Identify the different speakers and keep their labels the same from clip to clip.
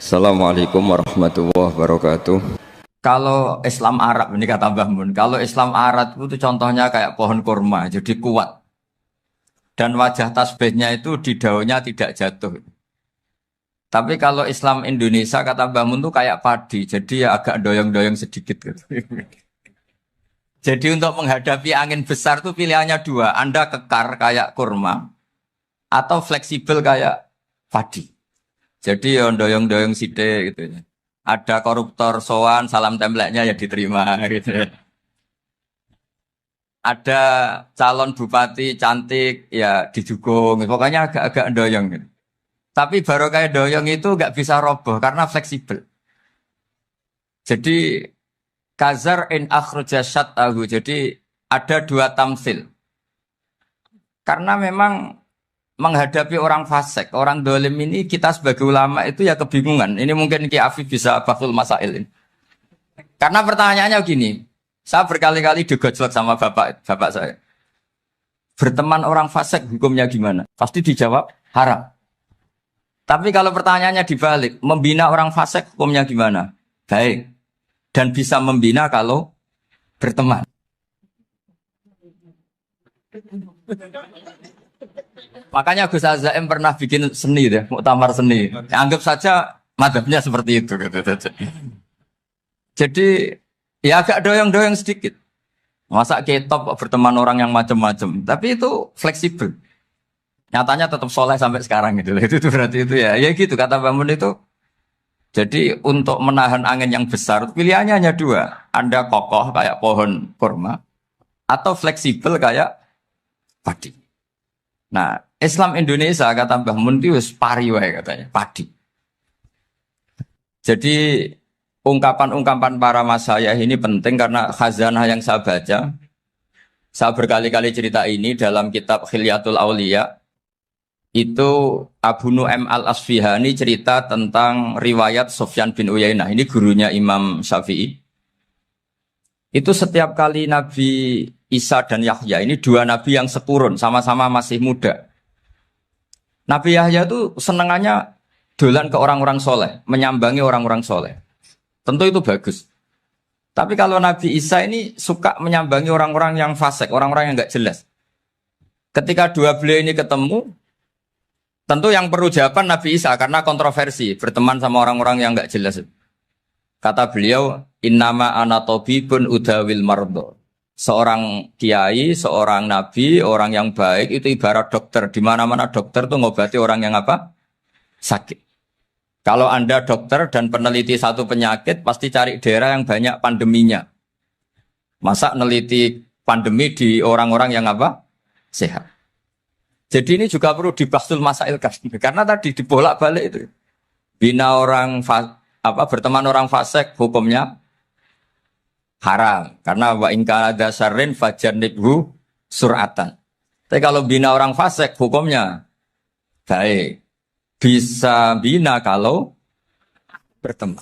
Speaker 1: Assalamualaikum warahmatullahi wabarakatuh.
Speaker 2: Kalau Islam Arab ini kata Mbah Mun, kalau Islam Arab itu contohnya kayak pohon kurma, jadi kuat. Dan wajah tasbihnya itu di daunnya tidak jatuh. Tapi kalau Islam Indonesia kata Mbah Mun itu kayak padi, jadi ya agak doyong-doyong sedikit gitu. Jadi untuk menghadapi angin besar itu pilihannya dua, Anda kekar kayak kurma atau fleksibel kayak padi. Jadi ya doyong-doyong sithik gitu ya. Ada koruptor sowan, salam templeknya ya diterima gitu ya. Ada calon bupati cantik ya didukung. Pokoknya agak-agak doyong gitu. Tapi baru kayak doyong itu nggak bisa roboh karena fleksibel. Jadi kazar in akhraja syatahu. Jadi ada dua tamsil. Karena memang menghadapi orang fasik, orang dolim ini kita sebagai ulama itu ya kebingungan. Ini mungkin Ki Afif bisa bahul masail ini. Karena pertanyaannya gini, saya berkali-kali digojlok sama bapak saya. Berteman orang fasik hukumnya gimana? Pasti dijawab haram. Tapi kalau pertanyaannya dibalik, membina orang fasik hukumnya gimana? Baik. Dan bisa membina kalau berteman. Makanya Gus Azaim pernah bikin seni deh, muktamar seni. Anggap saja madhabnya seperti itu. Gitu. Jadi ya agak doyong-doyong sedikit. Masa ketop berteman orang yang macam-macam. Tapi itu fleksibel. Nyatanya tetap soleh sampai sekarang gitu. Itu berarti itu ya. Ya gitu kata Bangun itu. Jadi untuk menahan angin yang besar pilihannya hanya dua. Anda kokoh kayak pohon kurma atau fleksibel kayak padi. Nah, Islam Indonesia kata Mbah Mun itu pari wae katanya, padi. Jadi ungkapan-ungkapan para masyayikh ini penting karena khazanah yang saya baca. Saya berkali-kali cerita ini dalam kitab Khilyatul Auliya. Itu Abu Nu'aim Al-Asfihani cerita tentang riwayat Sufyan bin Uyainah. Ini gurunya Imam Syafi'i. Itu setiap kali Nabi Isa dan Yahya, ini dua nabi yang sekurun, sama-sama masih muda. Nabi Yahya itu senengannya dolan ke orang-orang soleh, menyambangi orang-orang soleh. Tentu itu bagus. Tapi kalau Nabi Isa ini suka menyambangi orang-orang yang fasik, orang-orang yang nggak jelas. Ketika dua beliau ini ketemu, tentu yang perlu jawaban Nabi Isa karena kontroversi, berteman sama orang-orang yang nggak jelas. Kata beliau, innama ana tabibun udawil mardo. Seorang kiai, seorang nabi, orang yang baik itu ibarat dokter. Di mana-mana dokter tuh ngobati orang yang apa? Sakit. Kalau Anda dokter dan peneliti satu penyakit, pasti cari daerah yang banyak pandeminya. Masa neliti pandemi di orang-orang yang apa? Sehat. Jadi ini juga perlu dibasul masail karena tadi dibolak-balik itu. Bina orang berteman orang fasik hukumnya haram karena wa in kana dasarin fajanibhu suratan. Tapi kalau bina orang fasik hukumnya baik. Bisa bina kalau berteman.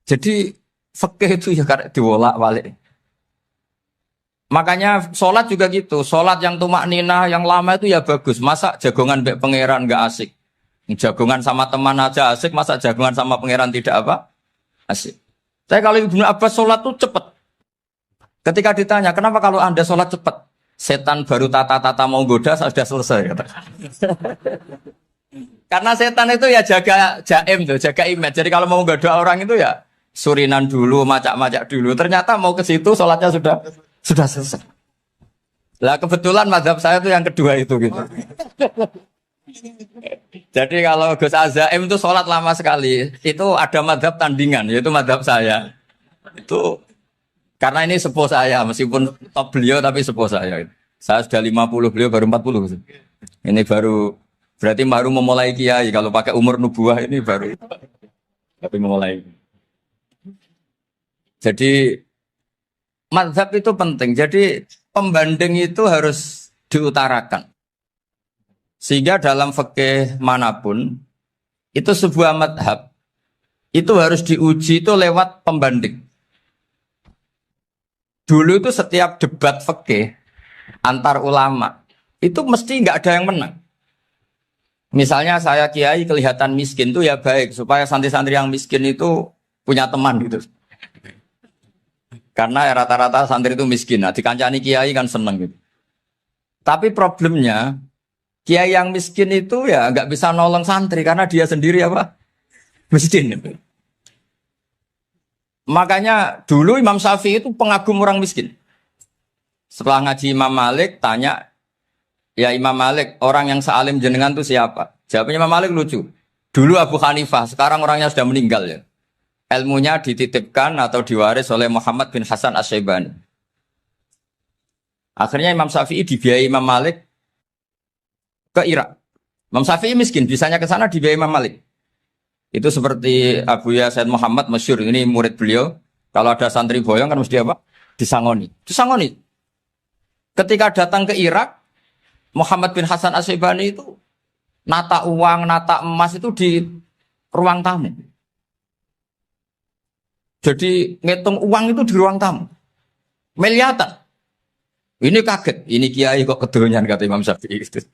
Speaker 2: Jadi fikih itu ya karena dibolak-balik. Makanya sholat juga gitu. Sholat yang tumak ninah yang lama itu ya bagus. Masa jagongan mbek pangeran nggak asik. Jagongan sama teman aja asik, masa jagongan sama pangeran tidak apa? Asik. Tapi kalau Ibnu Abbas sholat tuh cepat. Ketika ditanya, kenapa kalau Anda sholat cepat? Setan baru tata-tata mau goda, sudah selesai. Kata. Karena setan itu ya jaga jaim tuh, jaga image. Jadi kalau mau goda orang itu ya surinan dulu, macak-macak dulu. Ternyata mau ke situ sholatnya sudah selesai. Lah kebetulan mazhab saya itu yang kedua itu gitu. Jadi kalau Gus Azaim itu sholat lama sekali, itu ada madhab tandingan, yaitu madhab saya. Itu karena ini sepuh saya, meskipun top beliau tapi sepuh saya. Saya sudah 50, beliau baru 40. Ini berarti baru memulai kiai. Kalau pakai umur nubuah ini baru tapi memulai. Jadi madhab itu penting. Jadi pembanding itu harus diutarakan. Sehingga dalam fikih manapun, itu sebuah madhab, itu harus diuji itu lewat pembanding. Dulu itu setiap debat fikih antar ulama, itu mesti nggak ada yang menang. Misalnya saya kiai kelihatan miskin tuh ya baik supaya santri-santri yang miskin itu punya teman gitu. Karena ya rata-rata santri itu miskin. Nah, dikancani kiai kan seneng gitu. Tapi problemnya kiai yang miskin itu ya nggak bisa nolong santri karena dia sendiri apa? Miskin. Makanya dulu Imam Syafi'i itu pengagum orang miskin. Setelah ngaji Imam Malik tanya, ya Imam Malik, orang yang sealim jenengan itu siapa? Jawabnya Imam Malik lucu. Dulu Abu Hanifah, sekarang orangnya sudah meninggal ya. Ilmunya dititipkan atau diwaris oleh Muhammad bin Hasan Asy-Syaibani. Akhirnya Imam Syafi'i dibiayai Imam Malik ke Irak. Imam Syafi'i miskin, bisanya ke sana dibiayai Imam Malik. Itu seperti Abu Ya Said Muhammad masyhur, ini murid beliau. Kalau ada santri boyong kan mesti apa? Disangoni. Disangoni. Ketika datang ke Irak, Muhammad bin Hasan Asy-Syaibani itu nata uang, nata emas itu di ruang tamu. Jadi ngitung uang itu di ruang tamu. Miliatan. Ini kaget, ini kiai kok kedonyan kata Imam Syafi'i itu.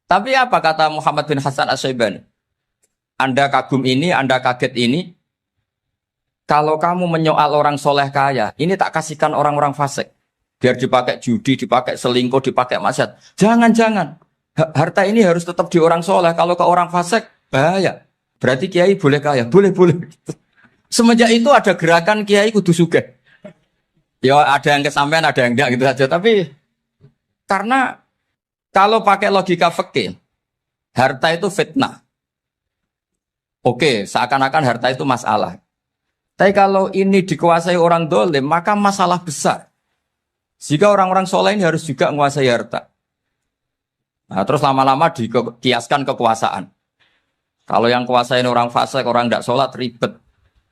Speaker 2: Tapi apa kata Muhammad bin Hasan Asy-Syaibani? Anda kagum ini, Anda kaget ini. Kalau kamu menyoal orang soleh kaya, ini tak kasihkan orang-orang fasik. Biar dipakai judi, dipakai selingkuh, dipakai maksiat. Jangan-jangan. Harta ini harus tetap di orang soleh. Kalau ke orang fasik, bahaya. Berarti kiai boleh kaya. Boleh. Semenjak itu ada gerakan kiai kudu sugih. Ya ada yang kesampaian, ada yang enggak gitu saja. Tapi karena kalau pakai logika fikih, harta itu fitnah. Oke, seakan-akan harta itu masalah. Tapi kalau ini dikuasai orang dolim, maka masalah besar. Jika orang-orang soleh ini harus juga menguasai harta. Nah, terus lama-lama dikiaskan kekuasaan. Kalau yang kuasain orang fasik, orang tidak sholat, ribet.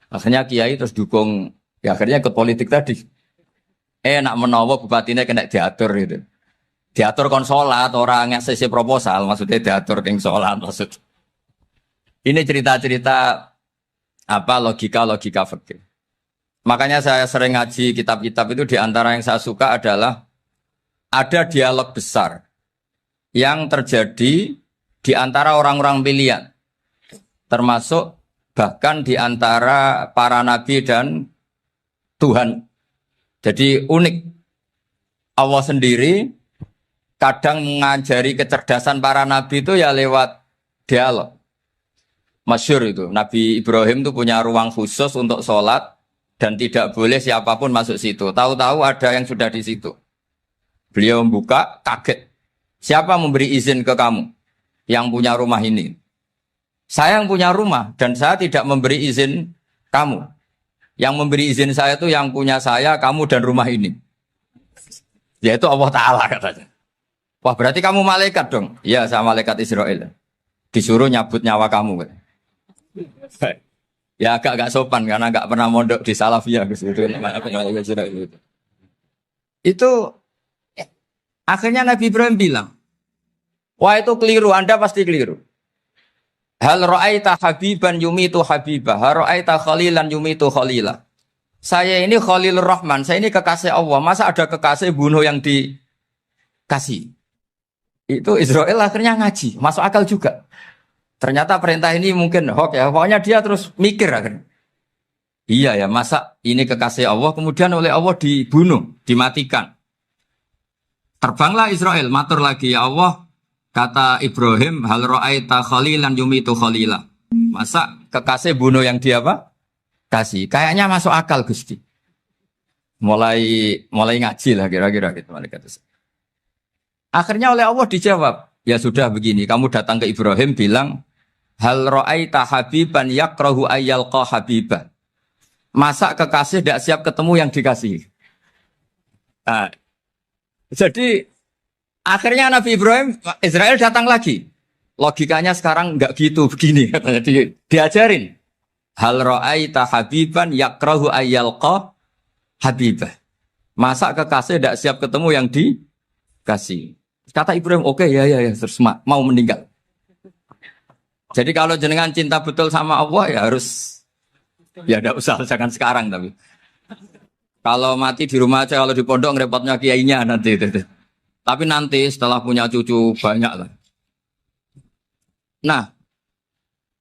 Speaker 2: Akhirnya kiai terus dukung, ya akhirnya ikut politik tadi. Nak menawa bupatinya kena diatur gitu. Diatur kon sholat, orang yang sesi proposal, maksudnya diatur keng sholat maksud. Ini cerita-cerita apa logika-logika fikih. Makanya saya sering ngaji kitab-kitab itu, diantara yang saya suka adalah ada dialog besar yang terjadi di antara orang-orang pilihan, termasuk bahkan di antara para nabi dan Tuhan. Jadi unik. Allah sendiri kadang mengajari kecerdasan para nabi itu ya lewat dialog. Masyhur itu, Nabi Ibrahim itu punya ruang khusus untuk sholat, dan tidak boleh siapapun masuk situ. Tahu-tahu ada yang sudah di situ. Beliau membuka, kaget. Siapa memberi izin ke kamu yang punya rumah ini? Saya yang punya rumah dan saya tidak memberi izin kamu. Yang memberi izin saya itu yang punya saya, kamu dan rumah ini. Yaitu Allah Ta'ala katanya. Wah berarti kamu malaikat dong? Iya saya malaikat Israel. Disuruh nyabut nyawa kamu. Ya agak sopan karena agak pernah mondok di Salafiyah gitu. Itu akhirnya Nabi Ibrahim bilang, wah itu keliru, Anda pasti keliru. Hal ra'aita habiban yumitu habibah, hal ra'aita khalilan yumitu khalilah. Saya ini Khalilur Rahman, saya ini kekasih Allah. Masa ada kekasih bunuh yang dikasih? Itu Israel akhirnya ngaji, masuk akal juga. Ternyata perintah ini mungkin hoax ya. Pokoknya dia terus mikir akhirnya. Iya ya, masa ini kekasih Allah kemudian oleh Allah dibunuh, dimatikan. Terbanglah Israel, matur lagi ya Allah, kata Ibrahim, hal ra'aita khalilan yumitu khalilah. Masa kekasih bunuh yang dia apa? Kasih. Kayaknya masuk akal Gusti. Mulai ngaji lah kira-kira gitu malaikat. Akhirnya oleh Allah dijawab, ya sudah begini, kamu datang ke Ibrahim bilang, hal ra'aita habiban yakrahu ayyalqa habiban. Masa kekasih tidak siap ketemu yang dikasih. Nah, jadi akhirnya Nabi Ibrahim, Israel datang lagi. Logikanya sekarang enggak gitu, begini katanya diajarin. Hal ra'aita habiban yakrahu ayyalqa habibah. Masa kekasih tidak siap ketemu yang dikasih. Kata Ibrahim, oke, ya, terus mau meninggal. Jadi kalau jenengan cinta betul sama Allah ya harus, ya tidak usah, jangan sekarang tapi. Kalau mati di rumah aja, kalau di pondok repotnya kiainya nanti. Tapi nanti setelah punya cucu banyak lah. Nah,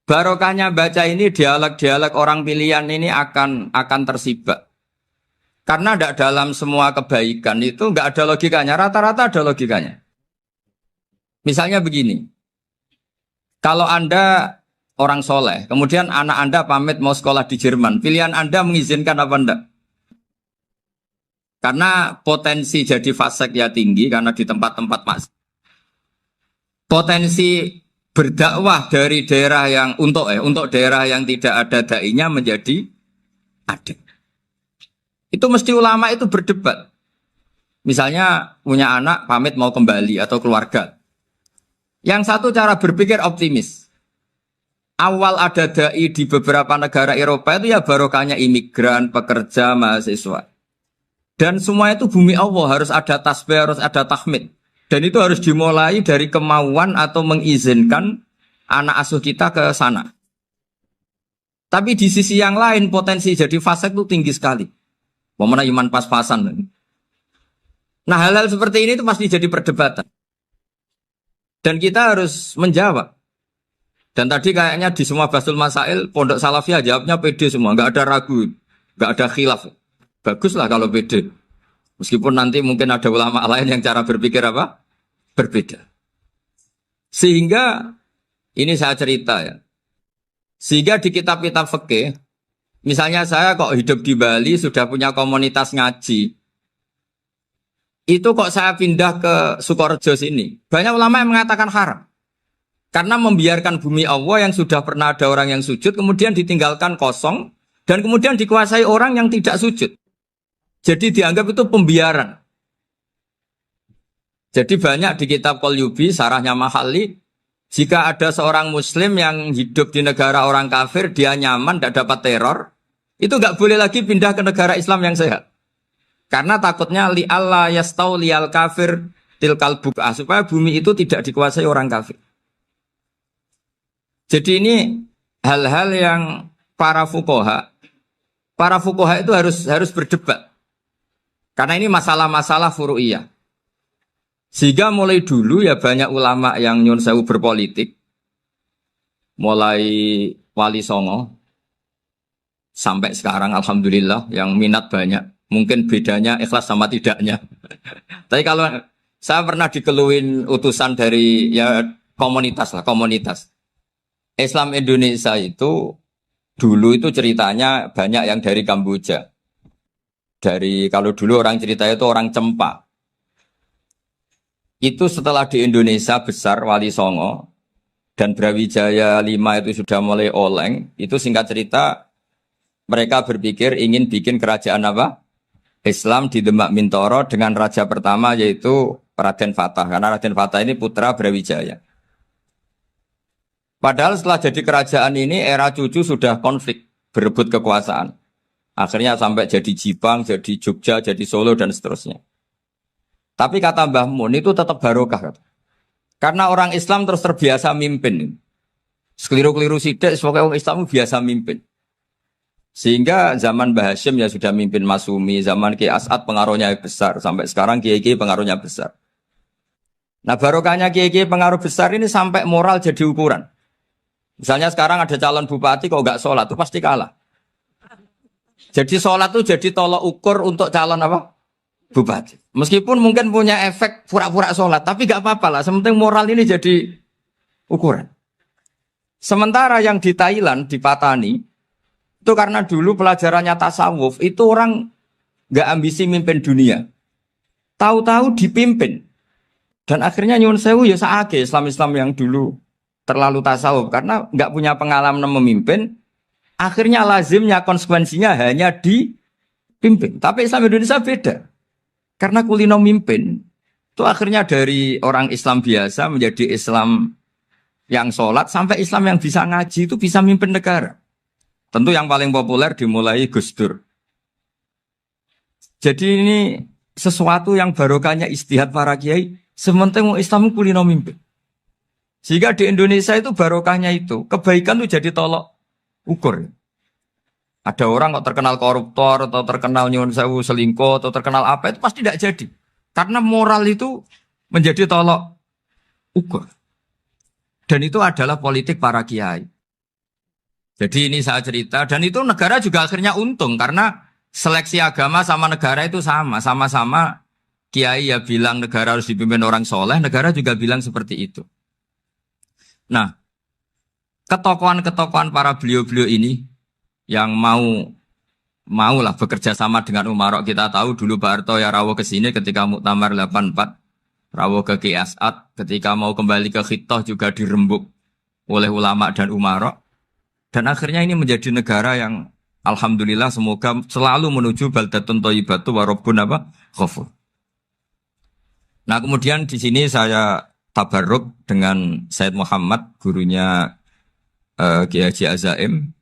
Speaker 2: barokahnya baca ini dialog-dialog orang pilihan ini akan tersibak. Karena tidak dalam semua kebaikan itu nggak ada logikanya, rata-rata ada logikanya. Misalnya begini, kalau Anda orang soleh, kemudian anak Anda pamit mau sekolah di Jerman, pilihan Anda mengizinkan apa enggak? Karena potensi jadi fasik ya tinggi, karena di tempat-tempat mas. Potensi berdakwah dari daerah yang untuk daerah yang tidak ada dai-nya menjadi ada. Itu mesti ulama itu berdebat. Misalnya punya anak pamit mau kembali atau keluarga. Yang satu cara berpikir optimis. Awal ada dai di beberapa negara Eropa itu ya barokahnya imigran, pekerja, mahasiswa. Dan semua itu bumi Allah, harus ada tasbih, harus ada tahmid. Dan itu harus dimulai dari kemauan atau mengizinkan anak asuh kita ke sana. Tapi di sisi yang lain potensi jadi fasik itu tinggi sekali. Momennya iman pas-pasan. Nah hal-hal seperti ini itu pasti jadi perdebatan. Dan kita harus menjawab. Dan tadi kayaknya di semua Basul Masail, Pondok Salafiyah jawabnya pede semua. Nggak ada ragu, nggak ada khilaf. Baguslah kalau pede. Meskipun nanti mungkin ada ulama lain yang cara berpikir apa? Berbeda. Sehingga, ini saya cerita ya. Sehingga di kitab-kitab fikih, misalnya saya kok hidup di Bali sudah punya komunitas ngaji. Itu kok saya pindah ke Sukorejo sini. Banyak ulama yang mengatakan haram. Karena membiarkan bumi Allah yang sudah pernah ada orang yang sujud, kemudian ditinggalkan kosong, dan kemudian dikuasai orang yang tidak sujud. Jadi dianggap itu pembiaran. Jadi banyak di kitab Qalyubi, sarahnya Mahalli, jika ada seorang muslim yang hidup di negara orang kafir, dia nyaman, tidak dapat teror, itu nggak boleh lagi pindah ke negara Islam yang sehat. Karena takutnya li'alla yastau li'al kafir tilkal buk'ah, supaya bumi itu tidak dikuasai orang kafir. Jadi ini hal-hal yang para fuqaha itu harus berdebat. Karena ini masalah-masalah furu'iyah. Sehingga mulai dulu ya banyak ulama yang nyun sewu berpolitik. Mulai Wali Songo sampai sekarang alhamdulillah yang minat banyak. Mungkin bedanya ikhlas sama tidaknya. Tapi kalau saya pernah dikeluhin utusan dari ya komunitas. Islam Indonesia itu dulu itu ceritanya banyak yang dari Kamboja. Kalau dulu orang cerita itu orang Cempa. Itu setelah di Indonesia besar Wali Songo dan Brawijaya 5 itu sudah mulai oleng. Itu singkat cerita mereka berpikir ingin bikin kerajaan apa? Islam di Demak Mintoro dengan raja pertama yaitu Raden Fatah. Karena Raden Fatah ini putra Brawijaya. Padahal setelah jadi kerajaan ini era cucu sudah konflik, berebut kekuasaan. Akhirnya sampai jadi Jipang, jadi Jogja, jadi Solo dan seterusnya. Tapi kata Mbah Mun itu tetap barokah. Karena orang Islam terus terbiasa mimpin. Sekeliru-keliru sidik, pokoknya orang Islam biasa mimpin. Sehingga zaman Mbah Hashim ya sudah mimpin Masumi, zaman Ki As'ad pengaruhnya besar. Sampai sekarang Kiai-Kiai pengaruhnya besar. Nah barokahnya Kiai-Kiai pengaruh besar ini sampai moral jadi ukuran. Misalnya sekarang ada calon bupati kok nggak sholat, itu pasti kalah. Jadi sholat itu jadi tolok ukur untuk calon apa? Bupati. Meskipun mungkin punya efek pura-pura sholat, tapi nggak apa-apa lah. Sementing moral ini jadi ukuran. Sementara yang di Thailand, di Patani, itu karena dulu pelajarannya tasawuf, itu orang nggak ambisi mimpin dunia. Tahu-tahu dipimpin. Dan akhirnya nyuwun sewu ya saake Islam-Islam yang dulu terlalu tasawuf karena nggak punya pengalaman memimpin, akhirnya lazimnya konsekuensinya hanya dipimpin. Tapi Islam Indonesia beda, karena kulino mimpin itu akhirnya dari orang Islam biasa menjadi Islam yang sholat sampai Islam yang bisa ngaji itu bisa mimpin negara. Tentu yang paling populer dimulai Gus Dur. Jadi ini sesuatu yang barokahnya istihad para kiai. Sementing Islam kulino mimpin. Sehingga di Indonesia itu barokahnya itu, kebaikan itu jadi tolok ukur. Ada orang kok terkenal koruptor, atau terkenal nyuwun sewu selingkuh, atau terkenal apa, itu pasti tidak jadi. Karena moral itu menjadi tolok ukur. Dan itu adalah politik para kiai. Jadi ini saya cerita, dan itu negara juga akhirnya untung, karena seleksi agama sama negara itu sama. Sama-sama kiai ya bilang negara harus dipimpin orang soleh, negara juga bilang seperti itu. Nah, ketokohan-ketokohan para beliau-beliau ini yang maulah bekerja sama dengan umarok. Kita tahu dulu Pak Harto ya rawuh ke sini ketika Muktamar 84, rawuh ke Ki As'ad, ketika mau kembali ke Khittah juga dirembuk oleh ulama dan umarok. Dan akhirnya ini menjadi negara yang alhamdulillah semoga selalu menuju baldatun thayyibatu wa rabbun ghafur. Nah, kemudian di sini saya tabarruk dengan Said Muhammad, gurunya Kiai Haji Azaim.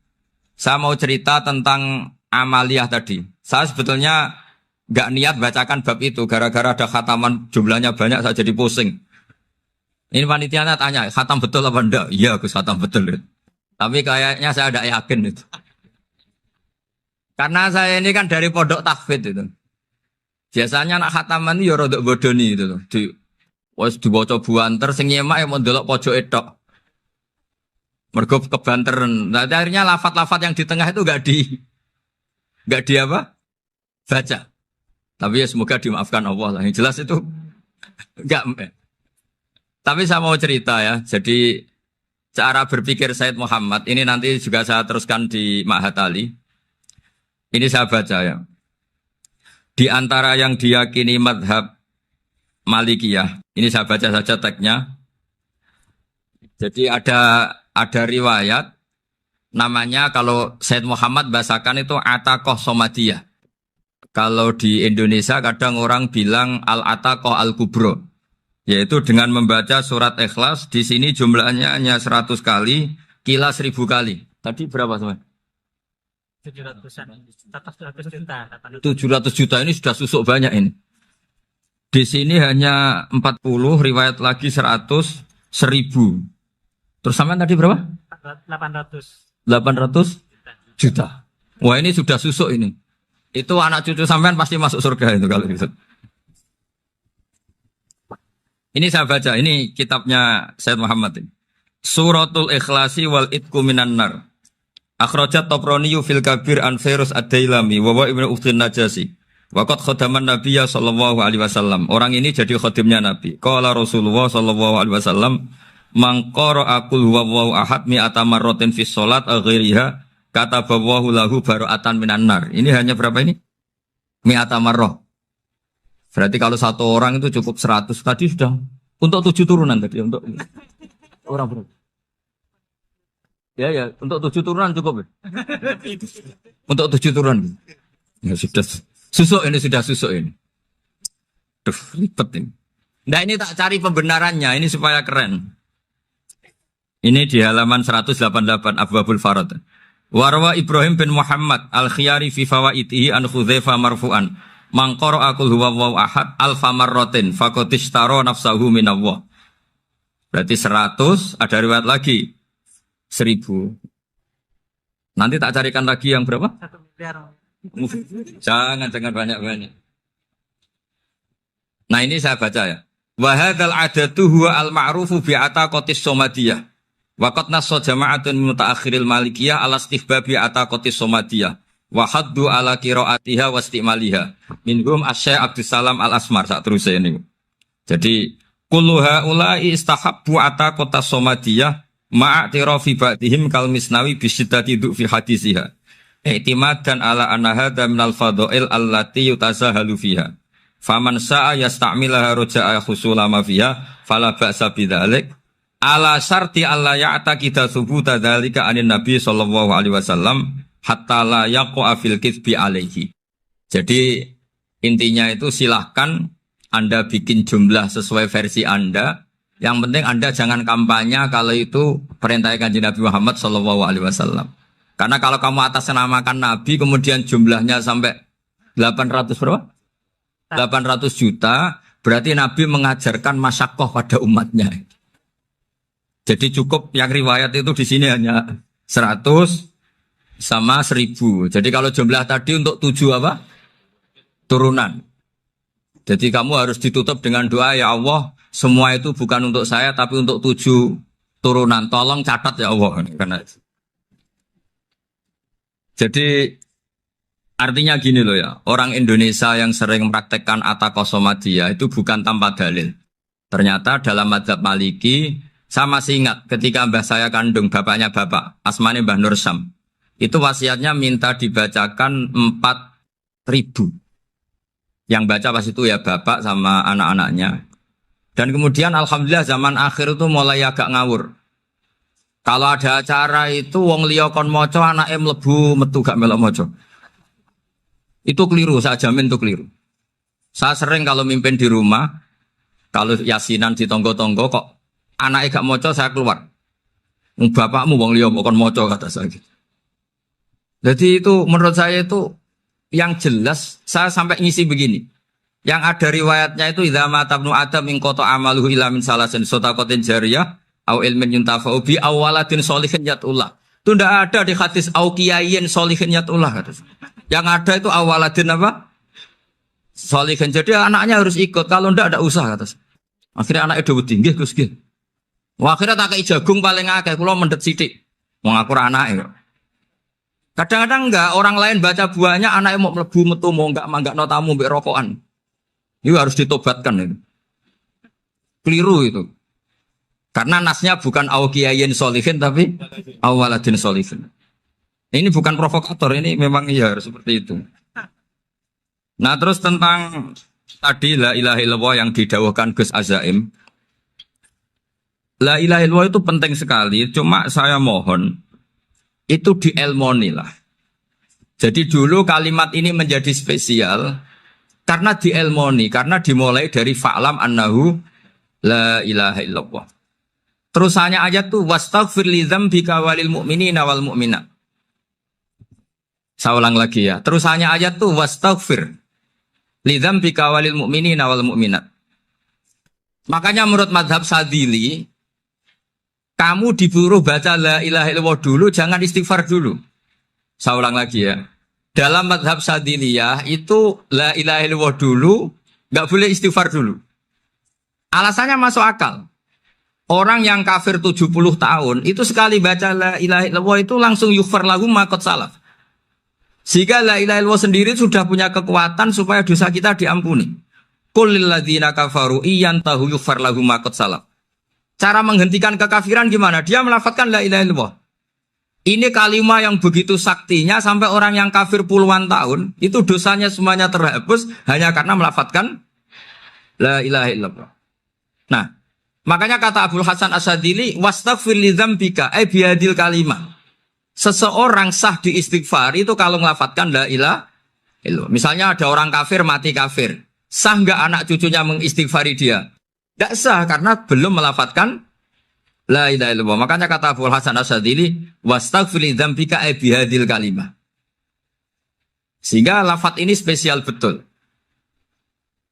Speaker 2: Saya mau cerita tentang amaliyah tadi. Saya sebetulnya nggak niat bacakan bab itu, gara-gara ada khataman jumlahnya banyak saya jadi pusing. Ini panitianya tanya, khatam betul apa enggak? Iya, Gus, khatam betul. Tapi kayaknya saya tidak yakin itu. Karena saya ini kan dari pondok tahfidz itu. Biasanya anak khataman itu ya rodok bodoni itu. Wes dibaca buanter sing nyemak yang mendelok pojok etok. Mergo kebanteren. Nah, akhirnya lafat-lafat yang di tengah itu enggak di apa? Baca. Tapi ya semoga dimaafkan Allah lah. Yang jelas itu enggak. Tapi saya mau cerita ya. Jadi cara berpikir Said Muhammad ini nanti juga saya teruskan di Ma'had Ali. Ini saya baca ya. Di antara yang diyakini madhab Malikiyah, ini saya baca saja teksnya. Jadi ada riwayat namanya kalau Said Muhammad bahasakan itu Ataqoh Somadiyah. Kalau di Indonesia kadang orang bilang Al-Ataqoh Al-Kubro. Yaitu dengan membaca surat Ikhlas, di sini jumlahnya hanya 100 kali, Qila 1000 kali. Tadi berapa teman?
Speaker 3: 700 juta.
Speaker 2: 700 juta ini sudah susuk banyak ini. Di sini hanya 40, riwayat lagi 100, 1000. Terus sampai tadi berapa?
Speaker 3: 800
Speaker 2: juta. Wah, ini sudah susuk ini. Itu anak cucu sampean pasti masuk surga itu kalau gitu. Ini saya baca, ini kitabnya Said Muhammad ini. Suratul Ikhlasi wal Itqu minan nar. Akhrajat Tabrani fil Kabir an Fairuz ad-Dailami wa Ibnu Ukhtin Najasi. Waqad khadaman Nabiyya sallallahu alaihi wasallam. Orang ini jadi khadimnya Nabi. Qala Rasulullah sallallahu alaihi wasallam, "Man qara'a qul huwallahu ahad mi'ata marratin fi shalat ghairiha katabawahu lahu bara'atan minan nar." Ini hanya berapa ini? Mi'ata marrah. Berarti kalau satu orang itu cukup 100. Tadi sudah untuk 7 turunan tadi untuk orang berapa? Ya, untuk 7 turunan cukup. Untuk 7 turunan. Ya sudah susuk ini Duh, ribet ini. Nah, ini tak cari pembenarannya, ini supaya keren. Ini di halaman 188 Abwabul Farad. Warwa Ibrahim bin Muhammad Al-Khiyari fi fawaitihi an Hudzaifah marfu'an. Man qara'a qul huwallahu ahad alfa marratin faqad ishtara nafsahu minallah. Berarti 100, ada riwayat lagi 1000. Nanti tak carikan lagi yang berapa?
Speaker 3: 1 miliar.
Speaker 2: Jangan banyak-banyak. Nah, ini saya baca ya. Wa hadzal adatu huwa al-ma'rufu bi ataqatis somadiyah. Wa qad nassa jama'atun mutaakhiril malikiyah ala istihbabi ataqatis somadiyah. Wa haddu ala qiraatiha wa istimaliha. Minhum Asy-Syaikh Abdus Salam Al-Asmar sak terus ini. Jadi kullu haula'i istahabbu ataqatas somadiyah ma'atirafi ba'dihim kal misnawi bi syiddati fi hadisiha. I'timadan ala anna hadza minal fadha'il allati yutasahalu fiha. Faman sa'a yasta'milaha roja'a khusula ma fiha fala ba'sa bidzalik ala syarti alla ya'taqida thubuta dzalika anin nabi sallallahu alaihi wasallam hatta la yaqa fil kitsbi alaihi. Jadi intinya itu silahkan Anda bikin jumlah sesuai versi Anda. Yang penting Anda jangan kampanye kalau itu perintah Kanjeng Nabi Muhammad sallallahu alaihi wasallam. Karena kalau kamu atasnamakan Nabi kemudian jumlahnya sampai 800 berapa? 800 juta, berarti Nabi mengajarkan masyakoh pada umatnya. Jadi cukup yang riwayat itu di sini hanya 100 sama 1000. Jadi kalau jumlah tadi untuk 7 apa? Turunan. Jadi kamu harus ditutup dengan doa, ya Allah, semua itu bukan untuk saya tapi untuk 7 turunan. Tolong catat ya Allah. Karena jadi artinya gini loh ya, orang Indonesia yang sering mempraktekkan atakosomadia itu bukan tanpa dalil. Ternyata dalam madzhab Maliki, saya masih ingat ketika mbah saya kandung, bapaknya bapak, asmane Mbah Nur Syam, itu wasiatnya minta dibacakan 4.000. Yang baca pas itu ya bapak sama anak-anaknya. Dan kemudian alhamdulillah zaman akhir itu mulai agak ngawur. Kalau ada acara itu wong liya kon maca anake mlebu metu gak melok maca. Itu keliru, saya jamin itu keliru. Saya sering kalau mimpin di rumah, kalau yasinan di tonggo-tonggo kok anaknya gak maca saya keluar. Bapakmu wong liya kon maca kata saya gitu. Jadi itu menurut saya itu yang jelas saya sampai ngisi begini. Yang ada riwayatnya itu idza mata ibnu adam min qata amaluhu illa min salasin shadaqatin jariyah au ilmin yuntafa'u bi awaladin sholihin yatullah. Itu tidak ada di hadis au kiyayin sholihin yatullah. Yang ada itu awaladin apa? Sholihin. Jadi anaknya harus ikut. Kalau tidak ada usaha atas. Akhirnya anaknya udah tinggi Gus nggih. Wah, akhirnya tak kei jagung paling akeh kula mendet sithik. Wong aku ora anake. Kadang-kadang enggak orang lain baca buahnya anaknya mau mlebu metu mau enggak tamu mbek rokokan. Itu harus ditobatkan itu. Keliru itu. Karena nasnya bukan aukiyayin solihin tapi awaladin solihin. Ini bukan provokator, ini memang iya harus seperti itu. Nah terus tentang tadi la ilaha illallah yang didawahkan Gus Azaim. La ilaha illallah itu penting sekali, cuma saya mohon itu dielmoni lah. Jadi dulu kalimat ini menjadi spesial karena dielmoni, karena dimulai dari fa'lam annahu la ilaha illallah. Terusannya ayat tuh wastaghfir li dzambika walil mu'minina wal mu'minat. Saya ulang lagi ya. Terusannya ayat tuh wastaghfir li dzambika walil mu'minina wal mu'minat. Makanya menurut mazhab Sadili, kamu disuruh baca la ilaha illallah dulu, jangan istighfar dulu. Saya ulang lagi ya. Dalam mazhab Sadiliyah itu la ilaha illallah dulu, nggak boleh istighfar dulu. Alasannya masuk akal. Orang yang kafir 70 tahun, itu sekali baca la ilaha illallah itu langsung yughfar lahum ma qad salaf. Sehingga la ilaha illallah sendiri sudah punya kekuatan supaya dosa kita diampuni. Qul lil ladzina kafaru iyantahu yughfar lahum ma qad salaf. Cara menghentikan kekafiran gimana? Dia melafadzkan la ilaha illallah. Ini kalimat yang begitu saktinya sampai orang yang kafir puluhan tahun itu dosanya semuanya terhapus hanya karena melafadzkan la ilaha illallah. Nah, makanya kata Abdul Hasan Asadili wastaghfir li dzambika ay bihadil kalimah. Seseorang sah di istighfar itu kalau melafadzkan la ilaha illallah. Misalnya ada orang kafir mati kafir. Sah enggak anak cucunya mengistighfari dia? Enggak sah karena belum melafadzkan la ilaha illallah. Makanya kata Abu Hasan Asadili wastaghfir li dzambika ay bihadil kalimah. Sehingga lafadz ini spesial betul.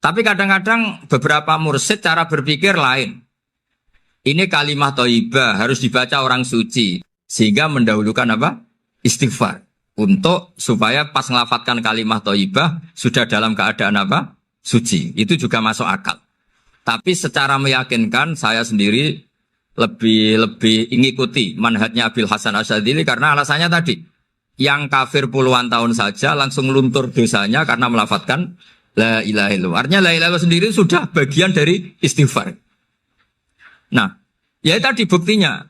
Speaker 2: Tapi kadang-kadang beberapa mursyid cara berpikir lain. Ini kalimat thayyibah harus dibaca orang suci sehingga mendahulukan apa? Istighfar. Untuk supaya pas ngelafadzkan kalimat thayyibah sudah dalam keadaan apa? Suci. Itu juga masuk akal. Tapi secara meyakinkan saya sendiri lebih mengikuti manhajnya Abil Hasan Asyadzili karena alasannya tadi yang kafir puluhan tahun saja langsung luntur dosanya karena melafadzkan la ilaha illallah. Artinya la ilaha illallah sendiri sudah bagian dari istighfar. Nah, ya tadi buktinya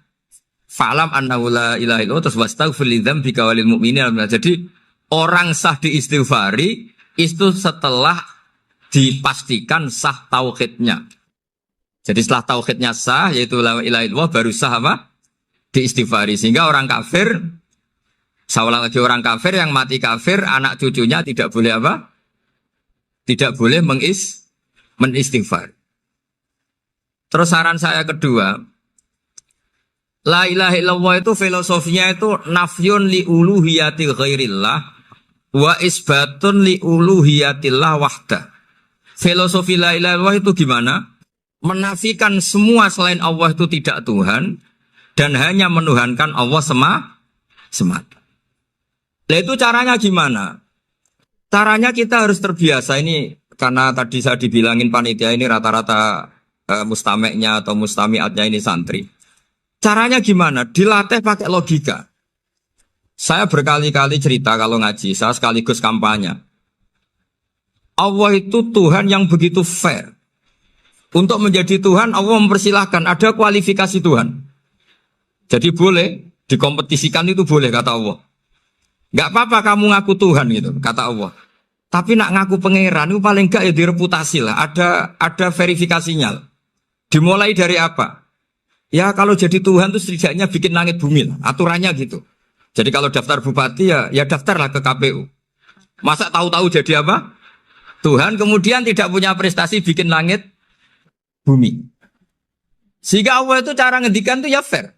Speaker 2: fa'lam annahu la ilaha illallah terus wastaghfir li dzambika walil mu'minina. Jadi orang sah diistighfari itu setelah dipastikan sah tauhidnya. Jadi setelah tauhidnya sah, yaitu la ilaha illallah, baru sah apa? Diistighfari. Sehingga orang kafir, saya ulang lagi, orang kafir yang mati kafir, anak cucunya tidak boleh apa? Tidak boleh menistighfar. Terus saran saya kedua, la ilaha illallah itu filosofinya itu nafyun li uluhiyati ghairillah wa isbatun li uluhiyatillah wahda. Filosofi la ilaha illallah itu gimana? Menafikan semua selain Allah itu tidak Tuhan dan hanya menuhankan Allah semata. Nah itu caranya gimana? Caranya kita harus terbiasa ini karena tadi saya dibilangin panitia ini rata-rata mustameknya atau mustamiatnya ini santri. Caranya gimana? Dilatih pakai logika. Saya berkali-kali cerita kalau ngaji, saya sekaligus kampanye. Allah itu Tuhan yang begitu fair. Untuk menjadi Tuhan, Allah mempersilahkan, ada kualifikasi Tuhan. Jadi boleh, dikompetisikan itu boleh, kata Allah. Gak apa-apa kamu ngaku Tuhan gitu, kata Allah. Tapi nak ngaku pangeran itu paling gak ya direputasi lah. Ada verifikasinya. Dimulai dari apa? Ya kalau jadi Tuhan itu setidaknya bikin langit bumi lah. Aturannya gitu. Jadi kalau daftar bupati ya daftarlah ke KPU. Masa tahu-tahu jadi apa? Tuhan kemudian tidak punya prestasi bikin langit bumi. Sehingga Allah itu cara ngendikan itu ya fair.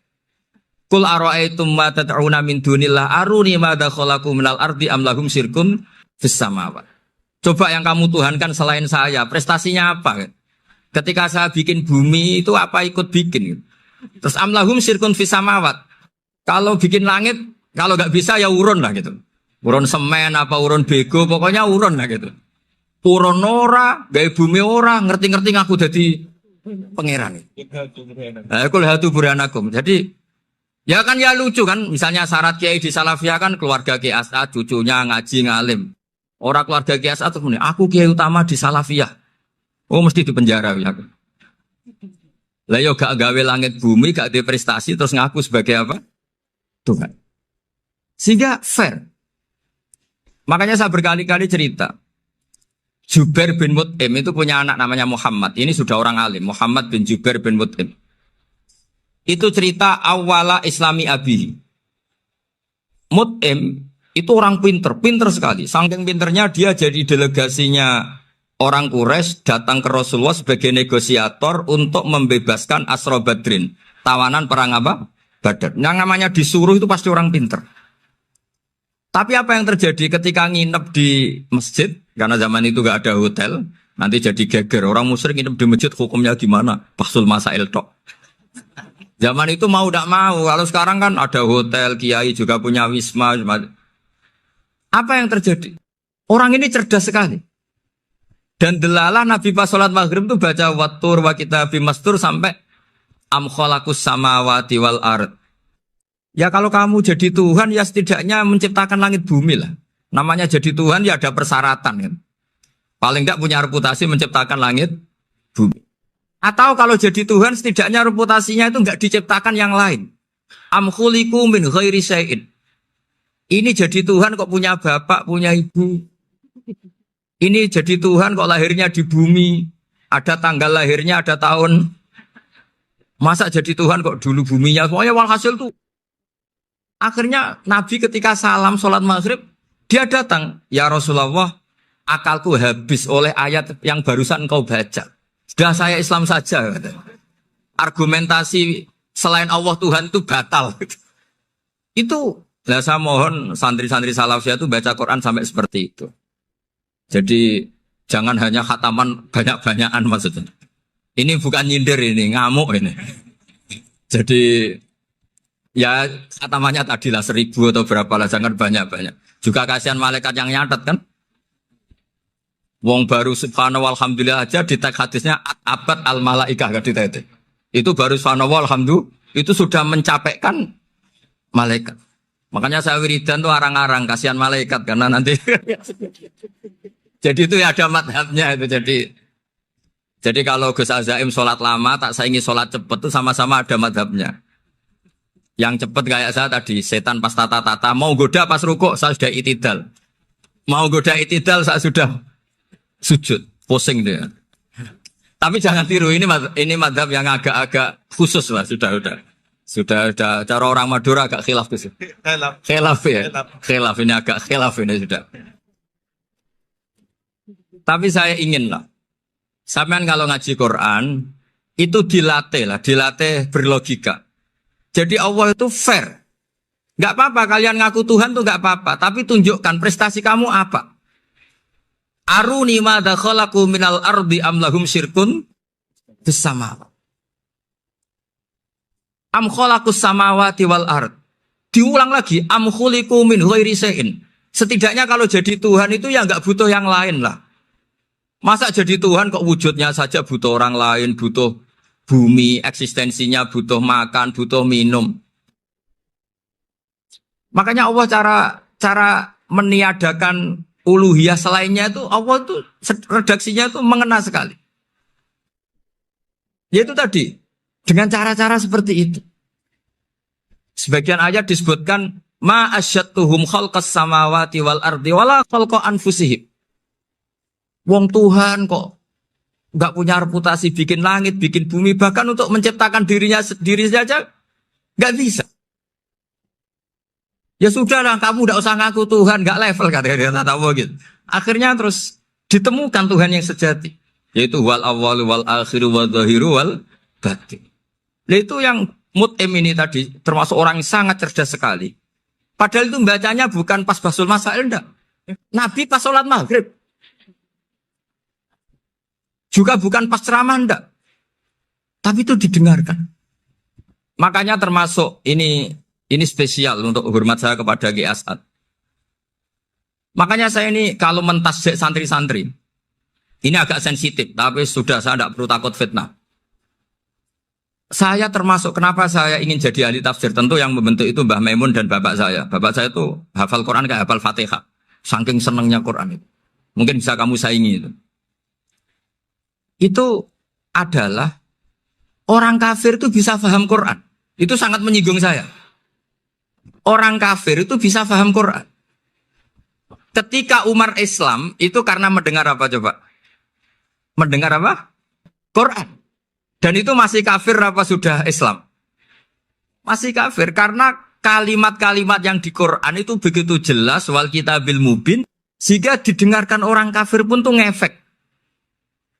Speaker 2: Qul ara'aytum ma tad'una min dunillah aruni madza khalaqu minal ardi am lahum syirkun fis samawati. Coba yang kamu tuhankan selain saya, prestasinya apa? Ketika saya bikin bumi itu apa ikut bikin? Terus am lahum syirkun fis samawati. Kalau bikin langit, kalau nggak bisa ya urun lah gitu. Urun semen apa urun bego, pokoknya urun lah gitu. Urun ora, gawe bumi ora, ngerti-ngerti ngaku jadi pangeran. Kul hatu burhanakum. Jadi ya kan ya lucu kan, misalnya syarat kiai di Salafiyah kan keluarga Kiai As'ad, cucunya ngaji ngalim. Orang keluarga Kiai As'ad tuh aku kiai utama di Salafiyah. Oh mesti di penjara ya. Lah yo gak gawe langit bumi, gak ada prestasi terus ngaku sebagai apa? Tuhan. Sehingga fair. Makanya saya berkali-kali cerita. Jubair bin Mut'im itu punya anak namanya Muhammad. Ini sudah orang alim, Muhammad bin Jubair bin Mut'im. Itu cerita awala islami abihi. Mut'im itu orang pinter sekali. Saking pinternya dia jadi delegasinya orang Quraisy datang ke Rasulullah sebagai negosiator untuk membebaskan Asra Badrin. Tawanan perang apa? Badar. Yang namanya disuruh itu pasti orang pinter. Tapi apa yang terjadi ketika nginep di masjid? Karena zaman itu gak ada hotel. Nanti jadi geger. Orang musyrik nginep di masjid hukumnya gimana? Bahsul masail tok. Zaman itu mau tidak mau. Kalau sekarang kan ada hotel, kiai juga punya wisma. Apa yang terjadi? Orang ini cerdas sekali. Dan delalah Nabi pas sholat maghrib itu baca wattur wa kitabim mastur sampai am khalaqus samawati wal ard. Ya kalau kamu jadi Tuhan ya setidaknya menciptakan langit bumi lah. Namanya jadi Tuhan ya ada persyaratan kan. Paling tidak punya reputasi menciptakan langit bumi. Atau kalau jadi Tuhan setidaknya reputasinya itu enggak diciptakan yang lain. Am khuliqu min ghairi syai'in. Ini jadi Tuhan kok punya bapak, punya ibu. Ini jadi Tuhan kok lahirnya di bumi. Ada tanggal lahirnya, ada tahun. Masa jadi Tuhan kok dulu buminya semuanya walhasil tuh. Akhirnya Nabi ketika salam sholat maghrib, dia datang. Ya Rasulullah, akalku habis oleh ayat yang barusan engkau baca. Sudah saya Islam saja. Argumentasi selain Allah Tuhan itu batal. Itu, nah saya mohon santri-santri Salafiyah itu baca Quran sampai seperti itu. Jadi jangan hanya khataman banyak-banyakan maksudnya. Ini bukan nyindir ini, ngamuk ini. Jadi ya khatamannya tadilah 1000 atau berapa lah, jangan banyak-banyak. Juga kasihan malaikat yang nyatet kan. Wong baru subhanallah alhamdulillah aja di teks hadisnya abad al malaikah kan ditete. Itu baru subhanallah alhamdulillah itu sudah mencapaikan malaikat. Makanya saya wiridan tuh arang-arang kasihan malaikat karena nanti jadi itu ya ada madhabnya itu jadi kalau Gus Azaim sholat lama tak saingi sholat cepet itu sama-sama ada madhabnya. Yang cepet kayak saya tadi setan pas tata-tata mau goda pas rukuk saya sudah itidal. Mau goda itidal saya sudah sujud, pusing dia. Tapi jangan tiru ini madhab yang agak-agak khusus lah sudah. Cara orang Madura agak khilaf tuh. Khilaf ya. Khilaf ini agak khilaf ini sudah. Tapi saya ingin lah. Sampean kalau ngaji Quran itu dilatih berlogika. Jadi Allah itu fair. Gak apa-apa kalian ngaku Tuhan tuh gak apa-apa. Tapi tunjukkan prestasi kamu apa. Aruni madza khalaqu minal ardi am lahum syirkun fis samawati. Am khalaqus samawati wal ard. Diulang lagi am khuliqu min ghairi syai'in. Setidaknya kalau jadi Tuhan itu ya enggak butuh yang lain lah. Masa jadi Tuhan kok wujudnya saja butuh orang lain, butuh bumi eksistensinya butuh makan, butuh minum. Makanya Allah cara meniadakan uluhiyah selainnya itu Allah tuh redaksinya itu mengena sekali. Yaitu tadi dengan cara-cara seperti itu. Sebagian ayat disebutkan ma asyattuhum khalqas samawati wal ardi wala khalqa anfusihim. Wong Tuhan kok nggak punya reputasi bikin langit, bikin bumi, bahkan untuk menciptakan dirinya sendiri saja nggak bisa. Ya sudahlah, kamu nggak usah ngaku Tuhan, nggak level kata Allah gitu. Akhirnya terus ditemukan Tuhan yang sejati, yaitu wal awwalu wal akhiru wal zahiru wal batin. Nah, itu yang Mut'im ini tadi termasuk orang yang sangat cerdas sekali. Padahal itu bacanya bukan pas basul masail, enggak. Nabi pas sholat maghrib. Juga bukan pas ceramah, enggak. Tapi itu didengarkan. Makanya termasuk ini spesial untuk hormat saya kepada Ki As'ad. Makanya saya ini kalau mentasjik santri-santri, ini agak sensitif, tapi sudah saya tidak perlu takut fitnah. Saya termasuk kenapa saya ingin jadi ahli tafsir, tentu yang membentuk itu Mbah Maimun dan bapak saya. Bapak saya itu hafal Quran kayak hafal Fatihah. Saking senangnya Quran itu. Mungkin bisa kamu saingi itu. Itu adalah orang kafir itu bisa paham Quran. Itu sangat menyinggung saya. Orang kafir itu bisa paham Quran. Ketika Umar Islam itu karena mendengar apa coba? Mendengar apa? Quran. Dan itu masih kafir apa sudah Islam? Masih kafir karena kalimat-kalimat yang di Quran itu begitu jelas wal kitabil mubin sehingga didengarkan orang kafir pun tuh ngefek.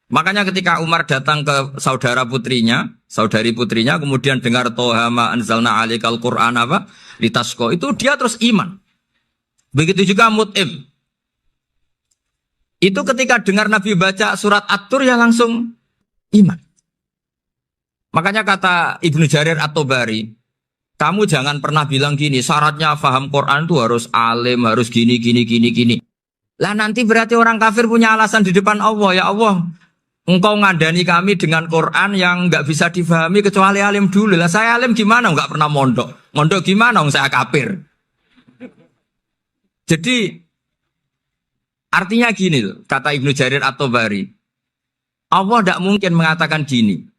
Speaker 2: Makanya ketika Umar datang ke saudari putrinya kemudian dengar Toha ma anzalna alaikal Quran apa? Litasqa, itu dia terus iman. Begitu juga Mut'im. Itu ketika dengar Nabi baca surat At-Tur ya langsung iman. Makanya kata Ibnu Jarir At-Tabari, kamu jangan pernah bilang gini, syaratnya paham Quran itu harus alim, harus gini. Lah nanti berarti orang kafir punya alasan di depan Allah, ya Allah, engkau ngandani kami dengan Quran yang nggak bisa difahami kecuali alim dulu. Lah saya alim gimana? Nggak pernah mondok. Mondok gimana? Saya kafir. Jadi artinya gini loh, kata Ibnu Jarir At-Tabari, Allah tidak mungkin mengatakan gini.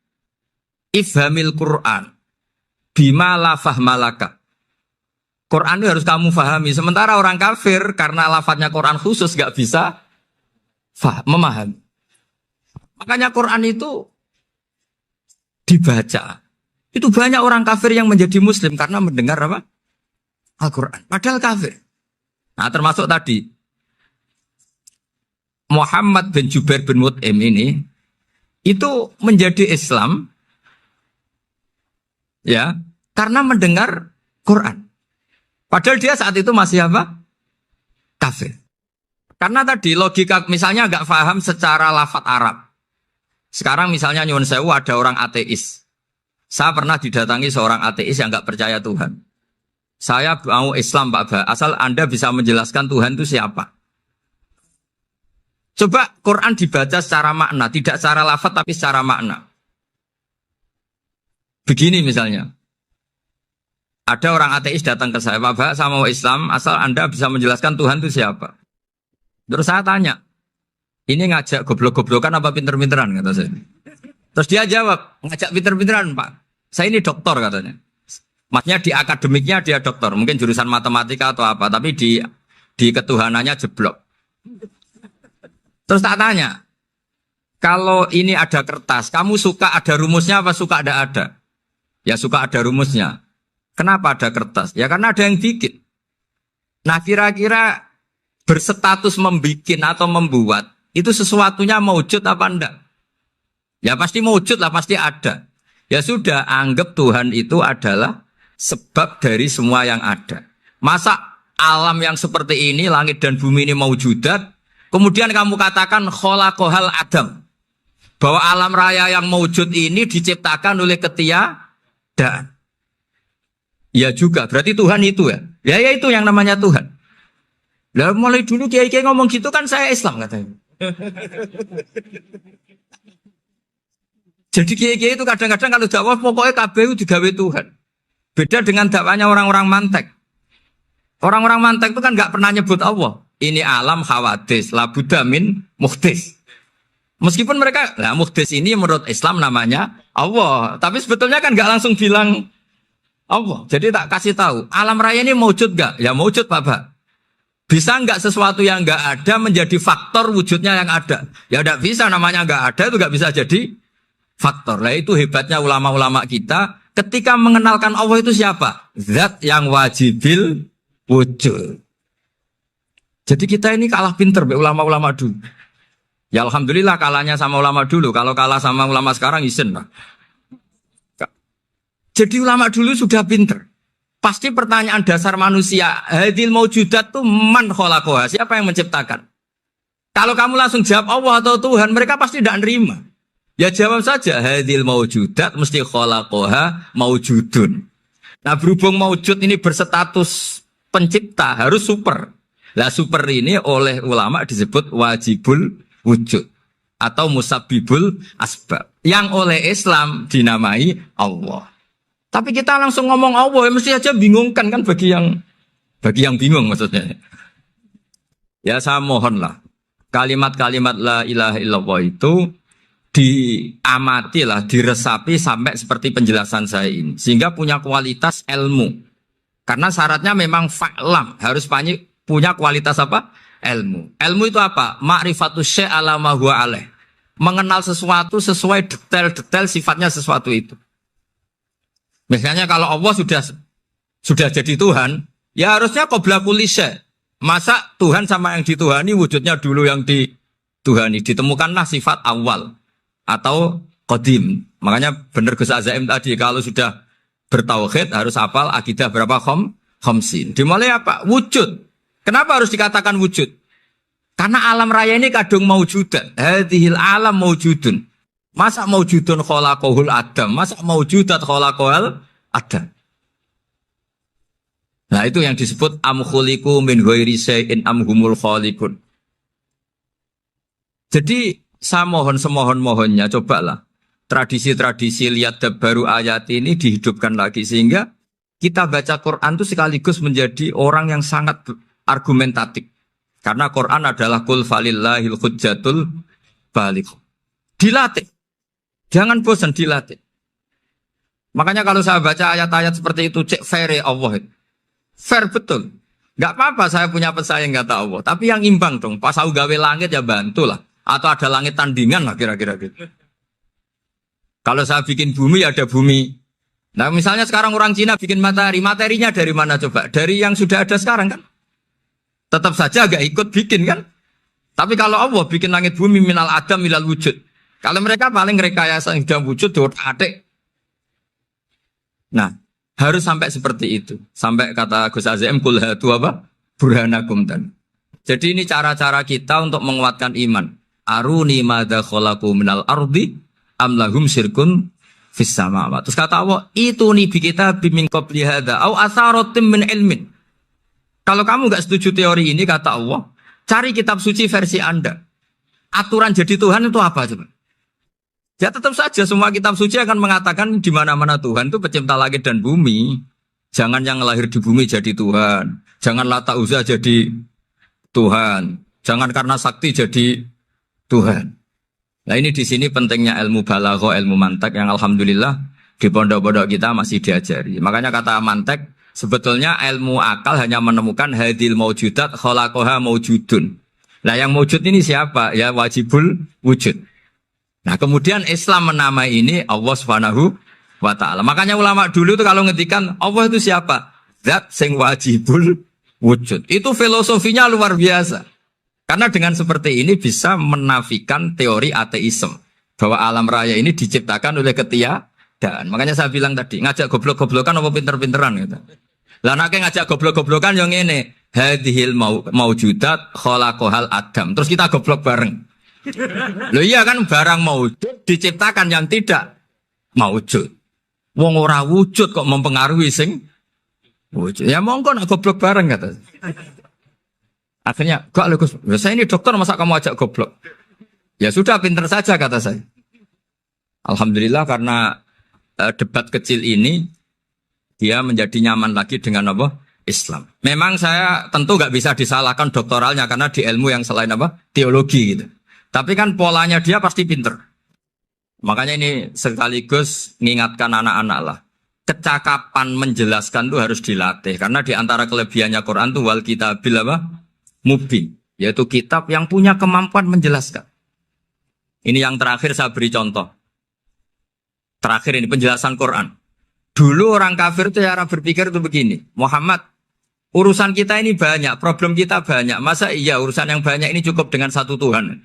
Speaker 2: Ifhamil Quran bima la fahmalaka. Quran itu harus kamu fahami. Sementara orang kafir karena lafadznya Quran khusus gak bisa memahami. Makanya Quran itu dibaca. Itu banyak orang kafir yang menjadi muslim karena mendengar apa? Al-Quran. Padahal kafir. Nah termasuk tadi Muhammad bin Jubair bin Mut'im ini itu menjadi Islam ya, karena mendengar Quran. Padahal dia saat itu masih apa? Kafir. Karena tadi logika misalnya nggak paham secara lafadz Arab. Sekarang misalnya nyuwun sewu ada orang ateis. Saya pernah didatangi seorang ateis yang nggak percaya Tuhan. Saya mau Islam Pak Ba, asal Anda bisa menjelaskan Tuhan itu siapa. Coba Quran dibaca secara makna, tidak secara lafadz tapi secara makna. Begini misalnya, ada orang ateis datang ke saya, Pak, saya mau Islam, asal Anda bisa menjelaskan Tuhan itu siapa. Terus saya tanya, ini ngajak goblok-goblokan apa pinter-pinteran, kata saya. Terus dia jawab, ngajak pinter-pinteran Pak, saya ini doktor katanya. Maksudnya di akademiknya dia doktor, mungkin jurusan matematika atau apa, tapi di ketuhanannya jeblok. Terus tak tanya, kalau ini ada kertas, kamu suka ada rumusnya apa suka ada? Ya suka ada rumusnya. Kenapa ada kertas? Ya karena ada yang bikin. Nah kira-kira berstatus membikin atau membuat, itu sesuatunya mewujud apa enggak? Ya pasti mewujud lah, pasti ada. Ya sudah, anggap Tuhan itu adalah sebab dari semua yang ada. Masa alam yang seperti ini, langit dan bumi ini mewujudat, kemudian kamu katakan kholaqohal adam, bahwa alam raya yang mewujud ini diciptakan oleh ketiadaan. Ya juga, berarti Tuhan itu ya. Ya itu yang namanya Tuhan. Lah mulai dulu kiai-kiai ngomong gitu kan saya Islam katanya. Jadi kiai-kiai itu kadang-kadang kalau dakwah pokoknya kabeh itu digawe Tuhan. Beda dengan dakwanya orang-orang mantek. Orang-orang mantek itu kan nggak pernah nyebut Allah. Ini alam hawadis, labudamin muhdis. Meskipun mereka, nah muhdis ini menurut Islam namanya Allah. Tapi sebetulnya kan nggak langsung bilang Allah. Jadi tak kasih tahu, alam raya ini mewujud nggak? Ya mewujud Bapak. Bisa nggak sesuatu yang nggak ada menjadi faktor wujudnya yang ada? Ya nggak bisa, namanya nggak ada itu nggak bisa jadi faktor. Nah itu hebatnya ulama-ulama kita. Ketika mengenalkan Allah itu siapa? Zat yang wajibil wujud. Jadi kita ini kalah pinter ulama-ulama dulu. Ya alhamdulillah kalahnya sama ulama dulu. Kalau kalah sama ulama sekarang isen lah. Jadi ulama dulu sudah pinter. Pasti pertanyaan dasar manusia, hadil maujudat itu man khalaqaha, siapa yang menciptakan? Kalau kamu langsung jawab Allah atau Tuhan, mereka pasti tidak nerima. Ya jawab saja, hadil maujudat mesti khalaqaha maujudun. Nah berhubung maujud ini berstatus pencipta, harus super. Lah super ini oleh ulama disebut wajibul wujud atau musabbibul asbab. Yang oleh Islam dinamai Allah. Tapi kita langsung ngomong Allah, mesti aja bingungkan kan bagi yang bingung maksudnya. Ya saya mohonlah kalimat-kalimat la ilaha illallah itu diamatilah, diresapi sampai seperti penjelasan saya ini, sehingga punya kualitas ilmu. Karena syaratnya memang fa'lam, harus punya kualitas apa? Ilmu. Ilmu itu apa? Ma'rifatus syai' ala ma huwa alaih. Mengenal sesuatu sesuai detail-detail sifatnya sesuatu itu. Misalnya kalau Allah sudah jadi Tuhan, ya harusnya qabla kulli syai'. Masa Tuhan sama yang dituhani wujudnya dulu yang dituhani. Ditemukanlah sifat awal atau qadim. Makanya benar Gus Azaim tadi kalau sudah bertauhid harus hafal akidah berapa khamsin. Dimulai apa? Wujud. Kenapa harus dikatakan wujud? Karena alam raya ini kadung maujudan. Hadhil alam maujudun. Masa maujudun khalaqahul adam? Masa maujudat khalaqahul adam? Nah itu yang disebut am khuliqu min ghairi syai'in am humul khaliqun. Jadi saya mohon semohon-mohonnya cobalah tradisi-tradisi lihat baru ayat ini dihidupkan lagi sehingga kita baca Quran itu sekaligus menjadi orang yang sangat argumentatif. Karena Quran adalah qul falillahil hujjatul baligh. Dilatih. Jangan bosan dilatih. Makanya kalau saya baca ayat-ayat seperti itu, cek fair Allah. Fair betul. Gak apa-apa saya punya pesaing kata Allah. Tapi yang imbang dong. Pas aku gawe langit ya bantulah. Atau ada langit tandingan lah kira-kira gitu. Kalau saya bikin bumi ya ada bumi. Nah misalnya sekarang orang Cina bikin matahari. Materinya dari mana coba? Dari yang sudah ada sekarang kan? Tetap saja agak ikut bikin kan? Tapi kalau Allah bikin langit bumi minal adam minal wujud. Kalau mereka paling rekayasa yang sudah wujud, adik. Nah, harus sampai seperti itu. Sampai kata Gus Azim, kul hatu apa? Burhanakum dan. Jadi ini cara-cara kita untuk menguatkan iman. Aruni madza khalaqu minal ardi am lahum syirkun fis samawati. Terus kata Allah, itu nih bi kita bimin qabli hadza au atharatim min ilmin. Kalau kamu enggak setuju teori ini kata Allah, cari kitab suci versi Anda. Aturan jadi Tuhan itu apa coba? Ya tetap saja semua kitab suci akan mengatakan di mana-mana Tuhan itu pencipta langit dan bumi. Jangan yang lahir di bumi jadi Tuhan. Jangan Lata Uzza jadi Tuhan. Jangan karena sakti jadi Tuhan. Nah ini di sini pentingnya ilmu balaghah, ilmu mantek yang alhamdulillah di pondok-pondok kita masih diajari. Makanya kata mantek sebetulnya ilmu akal hanya menemukan hadil maujudat khalaqaha maujudun. Nah yang maujud ini siapa? Ya wajibul wujud. Nah kemudian Islam menamai ini Allah Subhanahu wa ta'ala. Makanya ulama dulu itu kalau ngetikan Allah itu siapa? Zat sing wajibul wujud. Itu filosofinya luar biasa. Karena dengan seperti ini bisa menafikan teori ateisme. Bahwa alam raya ini diciptakan oleh ketiadaan. Makanya saya bilang tadi, ngajak goblok-goblokan apa pinter-pinteran gitu. Lah nek ngajak goblok-goblokan yang ini hadhil maujudat khalaqahal adam. Terus kita goblok bareng. Loh iya kan barang maujud diciptakan yang tidak maujud. Wong ora wujud kok mempengaruhi sing wujud. Ya monggo nak goblok bareng kata. Akhirnya, kok Gus, saya ini dokter masa kamu ajak goblok? Ya sudah pinter saja kata saya. Alhamdulillah karena debat kecil ini dia menjadi nyaman lagi dengan apa? Islam. Memang saya tentu nggak bisa disalahkan doktoralnya karena di ilmu yang selain apa? Teologi gitu. Tapi kan polanya dia pasti pinter. Makanya ini sekaligus mengingatkan anak-anak lah. Kecakapan menjelaskan itu harus dilatih. Karena di antara kelebihannya Quran itu wal kitabil apa? Mubin. Yaitu kitab yang punya kemampuan menjelaskan. Ini yang terakhir saya beri contoh. Terakhir ini penjelasan Quran. Dulu orang kafir itu cara berpikir itu begini. Muhammad, urusan kita ini banyak, problem kita banyak. Masa iya urusan yang banyak ini cukup dengan satu Tuhan?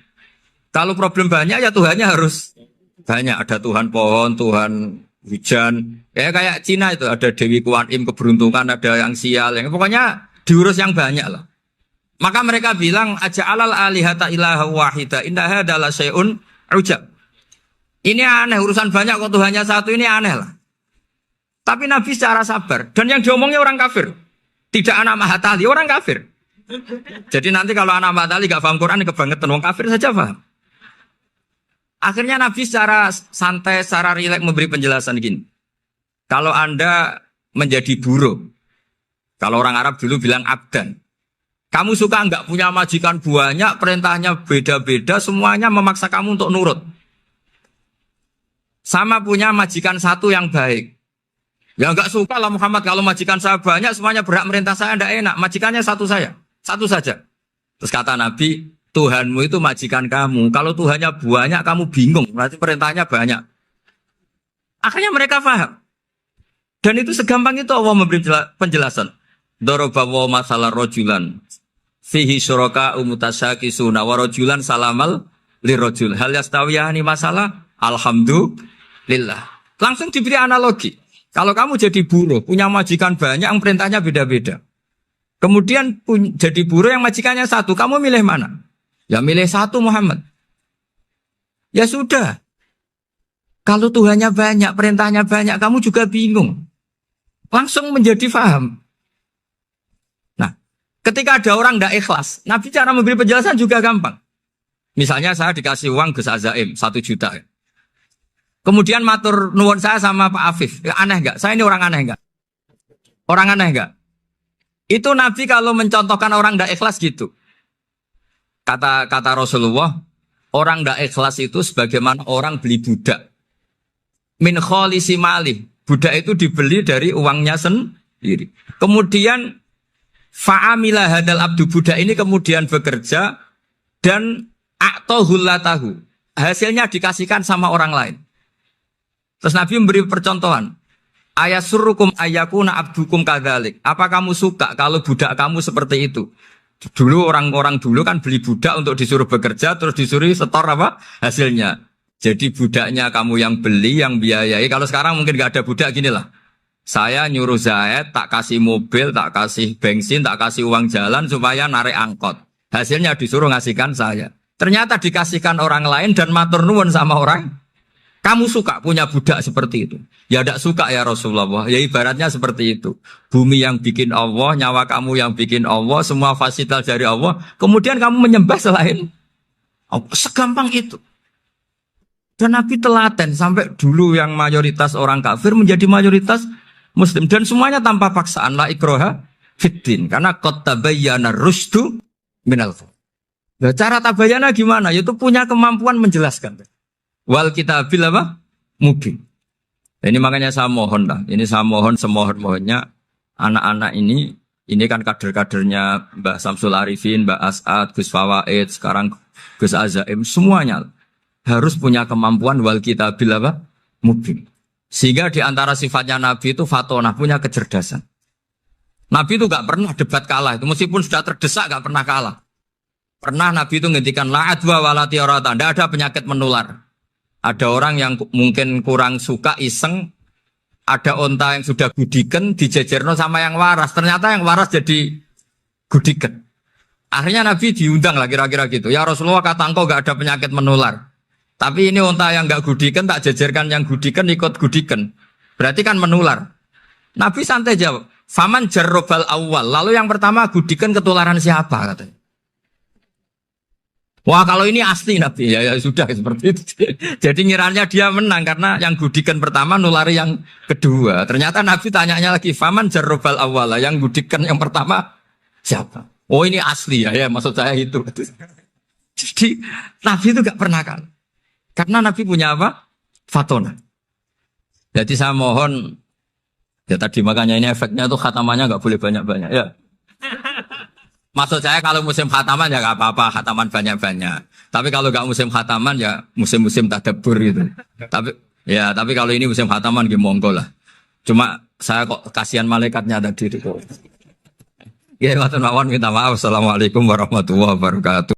Speaker 2: Kalau problem banyak ya Tuhannya harus banyak. Ada Tuhan pohon, Tuhan hujan. Kayak Cina itu ada Dewi Kuan Im keberuntungan, ada yang sial. Pokoknya diurus yang banyak lah. Maka mereka bilang aja'alal alihata ilaha wahida inna hadza la syai'un ujab. Ini aneh urusan banyak kok Tuhannya satu, ini aneh lah. Tapi Nabi secara sabar dan yang diomongnya orang kafir. Tidak anak mahatali, orang kafir. Jadi nanti kalau anak mahatali gak paham Quran kebangetan orang kafir saja paham. Akhirnya Nabi secara santai, secara rileks memberi penjelasan gini. Kalau Anda menjadi buruh, kalau orang Arab dulu bilang abdan. Kamu suka enggak punya majikan banyak, perintahnya beda-beda, semuanya memaksa kamu untuk nurut. Sama punya majikan satu yang baik. Ya enggak suka lah Muhammad, kalau majikan saya banyak, semuanya berhak merintah saya, enggak enak. Majikannya satu saya, satu saja. Terus kata Nabi, Tuhanmu itu majikan kamu. Kalau Tuhannya banyak, kamu bingung. Berarti perintahnya banyak. Akhirnya mereka paham. Dan itu segampang itu Allah memberi penjelasan. Dorobawa masalah rojulan. Fihi syuraka umutasakisuna wa rojulan salamal lirojul. Hal yastawiyahani masalah. Alhamdulillah. Langsung diberi analogi. Kalau kamu jadi buruh, punya majikan banyak, yang perintahnya beda-beda. Kemudian jadi buruh yang majikannya satu. Kamu milih mana? Ya milih satu Muhammad. Ya sudah. Kalau Tuhannya banyak, perintahnya banyak, kamu juga bingung. Langsung menjadi faham. Nah, ketika ada orang tidak ikhlas, Nabi cara memberi penjelasan juga gampang. Misalnya saya dikasih uang Gus Azaim 1 juta. Kemudian matur nuwun saya sama Pak Afif. Ya, aneh enggak? Saya ini orang aneh enggak? Orang aneh enggak? Itu Nabi kalau mencontohkan orang tidak ikhlas gitu. Kata Rasulullah, orang tidak ikhlas itu sebagaimana orang beli budak. Min kholisi malih. Budak itu dibeli dari uangnya sendiri. Kemudian fa'amila hadal abdu, budak ini kemudian bekerja dan a'tohullatahu. Hasilnya dikasihkan sama orang lain. Terus Nabi memberi percontohan. Ayasurrukum ayyakuna abdukum kadzalik. Apa kamu suka kalau budak kamu seperti itu? Dulu orang-orang dulu kan beli budak untuk disuruh bekerja, terus disuruh setor apa hasilnya. Jadi budaknya kamu yang beli, yang biayai. Kalau sekarang mungkin gak ada budak gini lah. Saya nyuruh Zaid, tak kasih mobil, tak kasih bensin, tak kasih uang jalan supaya narik angkot. Hasilnya disuruh ngasihkan saya. Ternyata dikasihkan orang lain dan matur nuwun sama orang. Kamu suka punya budak seperti itu? Ya tidak suka ya Rasulullah. Ya ibaratnya seperti itu. Bumi yang bikin Allah, nyawa kamu yang bikin Allah, semua fasilitas dari Allah. Kemudian kamu menyembah selain Allah. Segampang itu. Dan Nabi telaten sampai dulu yang mayoritas orang kafir menjadi mayoritas Muslim. Dan semuanya tanpa paksaan. La ikroha fiddin. Karena qad tabayyana rusdu minal ghayy. Nah, cara tabayyana gimana? Yaitu punya kemampuan menjelaskan. Wal kitabil apa? Mubin. Ini makanya saya mohon lah. Ini saya mohon semohon-mohonnya anak-anak ini kan kader-kadernya Mbah Samsul Arifin, Mbah As'ad, Gus Fawaid, sekarang Gus Azaim, semuanya harus punya kemampuan wal kitabil apa? Mubin. Sehingga di antara sifatnya Nabi itu fatonah, punya kecerdasan. Nabi itu gak pernah debat kalah. Itu meskipun sudah terdesak gak pernah kalah. Pernah Nabi itu ngendikan la'adwa walatiorata. Tidak ada penyakit menular. Ada orang yang mungkin kurang suka iseng, ada onta yang sudah gudiken dijejerno sama yang waras. Ternyata yang waras jadi gudiken. Akhirnya Nabi diundang lah kira-kira gitu. Ya Rasulullah, kata engkau gak ada penyakit menular. Tapi ini onta yang gak gudiken tak jejerkan yang gudiken ikut gudiken. Berarti kan menular. Nabi santai jawab. Faman jarrobal awal. Lalu yang pertama gudiken ketularan siapa katanya. Wah kalau ini asli Nabi ya sudah seperti itu. Jadi ngiranya dia menang karena yang gudikan pertama nulari yang kedua. Ternyata Nabi tanyanya lagi faman jarrobal awala, yang gudikan yang pertama siapa? Oh ini asli ya maksud saya itu. Jadi Nabi itu gak pernah kan? Karena Nabi punya apa? Fatona. Jadi saya mohon ya tadi makanya ini efeknya tuh khatamannya gak boleh banyak-banyak ya. Maksud saya kalau musim khataman ya gak apa-apa, khataman banyak-banyak. Tapi kalau gak musim khataman ya musim-musim tadabbur gitu. Tapi kalau ini musim khataman ya monggo lah. Cuma saya kok kasihan malaikatnya tadi itu. Ya, matur nuwun minta maaf. Assalamualaikum warahmatullahi wabarakatuh.